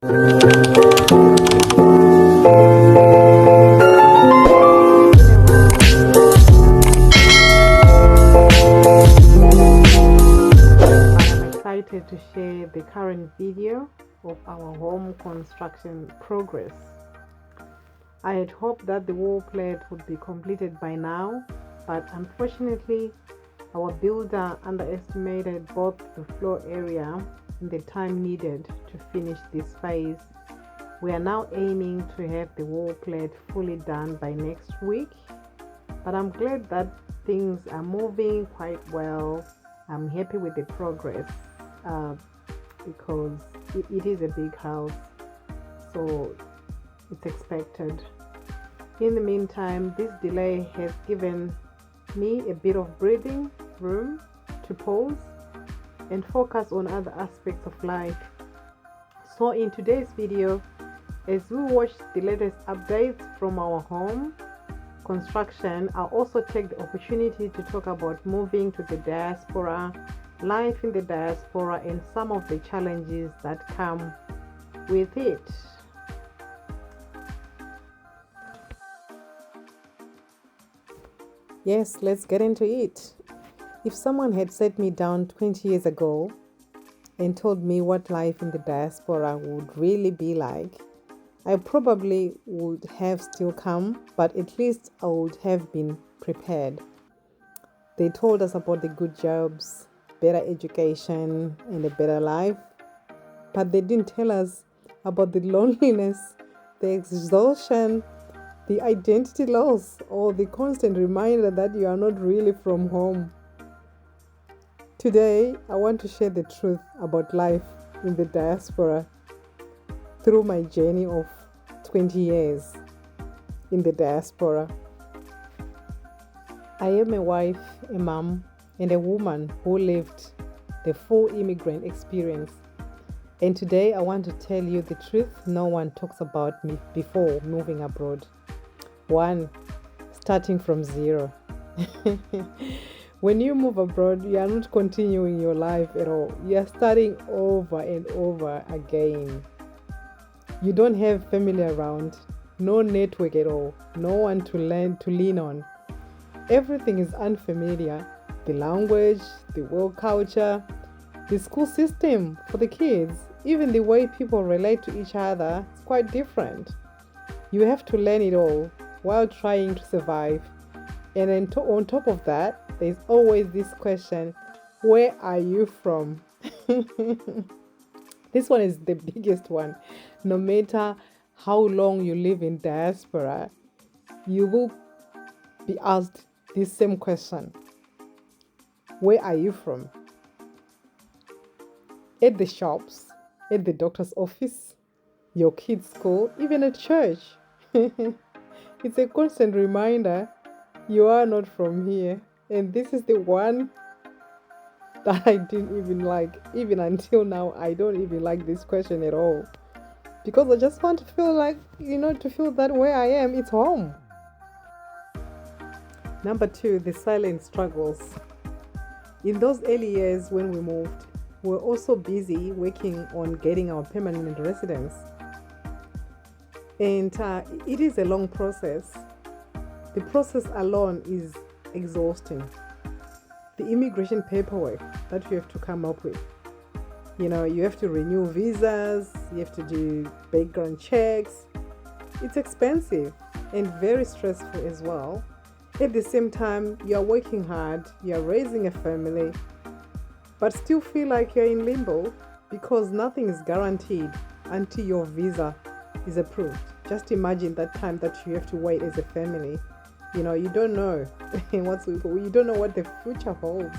Excited to share the current video of our home construction progress. I had hoped that the wall plate would be completed by now, but unfortunately our builder underestimated both the floor area and the time needed to finish this phase. We are now aiming to have the wall plate fully done by next week, but I'm glad that things are moving quite well. I'm happy with the progress because it is a big house, so it's expected. In the meantime, this delay has given me a bit of breathing room to pause and focus on other aspects of life. So in today's video, as we watch the latest updates from our home construction, I'll also take the opportunity to talk about moving to the diaspora, life in the diaspora, and some of the challenges that come with it. Yes, let's get into it. If someone had set me down 20 years ago and told me what life in the diaspora would really be like, I probably would have still come, but at least I would have been prepared. They told us about the good jobs, better education, and a better life, but they didn't tell us about the loneliness, the exhaustion, the identity loss, or the constant reminder that you are not really from home. Today, I want to share the truth about life in the diaspora through my journey of 20 years in the diaspora. I am a wife, a mom, and a woman who lived the full immigrant experience. And today I want to tell you the truth no one talks about me before moving abroad. 1. Starting from zero. When you move abroad, you are not continuing your life at all. You are starting over and over again. You don't have family around, no network at all, no one to lean on. Everything is unfamiliar. The language, the work culture, the school system for the kids, even the way people relate to each other is quite different. You have to learn it all while trying to survive. And then on top of that, there's always this question, where are you from? This one is the biggest one. No matter how long you live in diaspora, you will be asked this same question. Where are you from? At the shops, at the doctor's office, your kids' school, even at church. It's a constant reminder you are not from here. And this is the one that I didn't even like. Even until now, I don't even like this question at all. Because I just want to feel like, to feel that where I am, it's home. Number 2, the silent struggles. In those early years when we moved, we were also busy working on getting our permanent residence. And it is a long process. The process alone is exhausting. The immigration paperwork that you have to come up with. You have to renew visas, you have to do background checks. It's expensive and very stressful as well. At the same time, you're working hard, you're raising a family, but still feel like you're in limbo because nothing is guaranteed until your visa is approved. Just imagine that time that you have to wait as a family. You don't know you don't know what the future holds.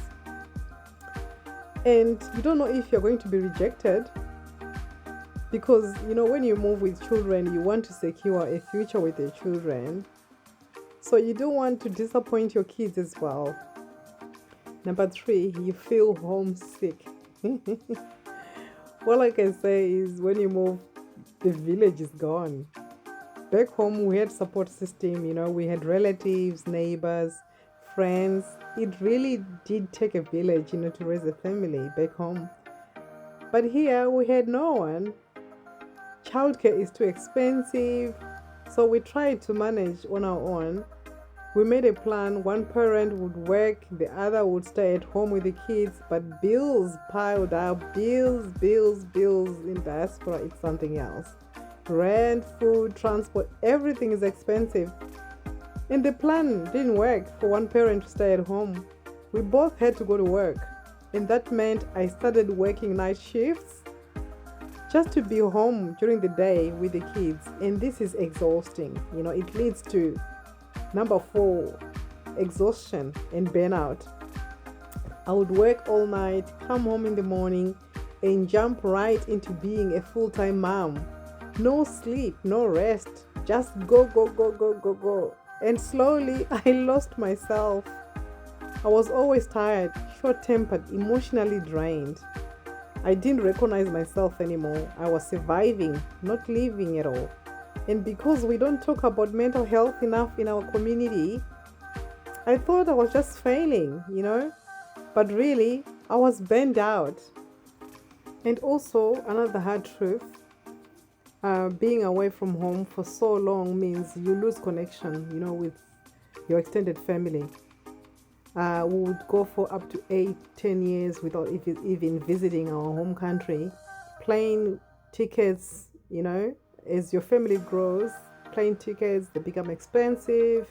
And you don't know if you're going to be rejected because, when you move with children, you want to secure a future with your children. So you don't want to disappoint your kids as well. Number 3, you feel homesick. All I can say is when you move, the village is gone. Back home, we had support system, we had relatives, neighbors, friends. It really did take a village, to raise a family back home. But here, we had no one. childcare is too expensive. So we tried to manage on our own. We made a plan. One parent would work, the other would stay at home with the kids, but bills piled up. Bills in diaspora, it's something else. Rent, food, transport, everything is expensive. And the plan didn't work for one parent to stay at home. We both had to go to work. And that meant I started working night shifts just to be home during the day with the kids. And this is exhausting. It leads to number 4, exhaustion and burnout. I would work all night, come home in the morning, and jump right into being a full-time mom. No sleep, no rest, just go. And slowly I lost myself. I was always tired, short-tempered, emotionally drained. I didn't recognize myself anymore. I was surviving, not living at all. And because we don't talk about mental health enough in our community, I thought I was just failing, But really, I was burned out. And also, another hard truth, being away from home for so long means you lose connection, with your extended family. We would go for up to 8-10 years without even visiting our home country. Plane tickets, as your family grows, plane tickets, they become expensive.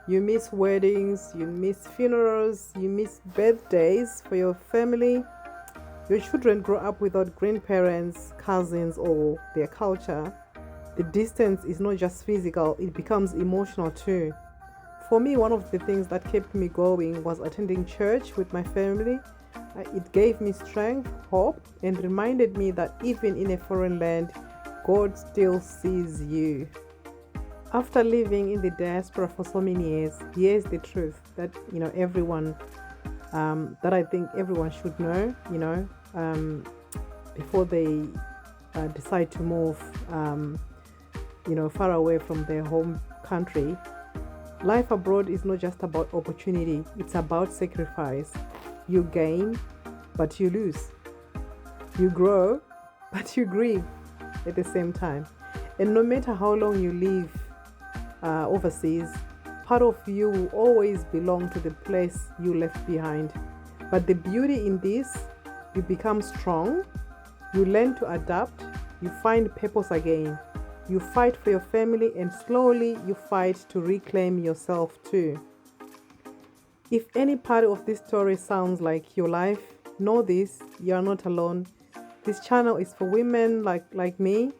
You miss weddings, you miss funerals, you miss birthdays for your family. Your children grow up without grandparents, cousins, or their culture. The distance is not just physical, it becomes emotional too. For me, one of the things that kept me going was attending church with my family. It gave me strength, hope, and reminded me that even in a foreign land, God still sees you. After living in the diaspora for so many years, here's the truth that everyone, that I think everyone should know, before they decide to move, far away from their home country. Life abroad is not just about opportunity; it's about sacrifice. You gain, but you lose. You grow, but you grieve at the same time. And no matter how long you live overseas, part of you will always belong to the place you left behind. But the beauty in this, you become strong, you learn to adapt, you find purpose again. You fight for your family, and slowly you fight to reclaim yourself too. If any part of this story sounds like your life, know this, you are not alone. This channel is for women like me,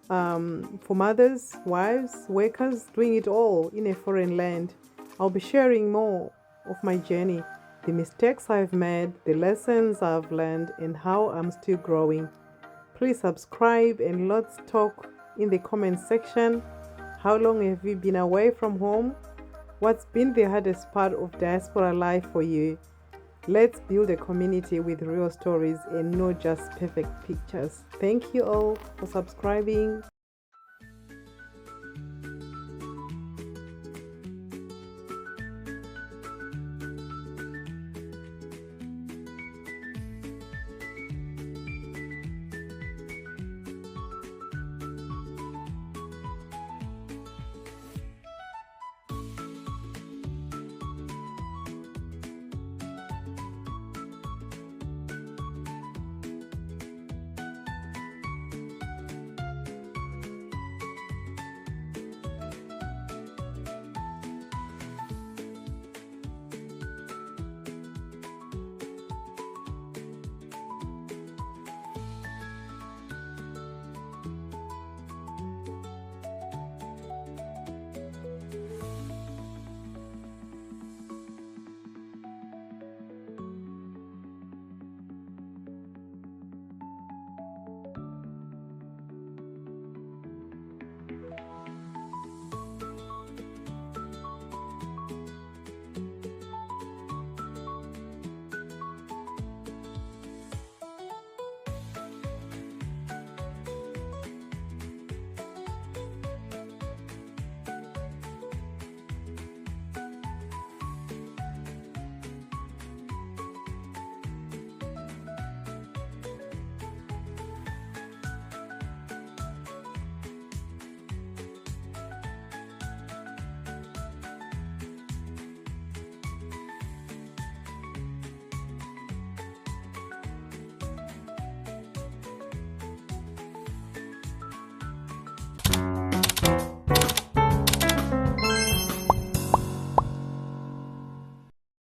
for mothers, wives, workers, doing it all in a foreign land. I'll be sharing more of my journey, the mistakes I've made, the lessons I've learned, and how I'm still growing. Please subscribe and let's talk in the comment section. How long have you been away from home? What's been the hardest part of diaspora life for you? Let's build a community with real stories and not just perfect pictures. Thank you all for subscribing.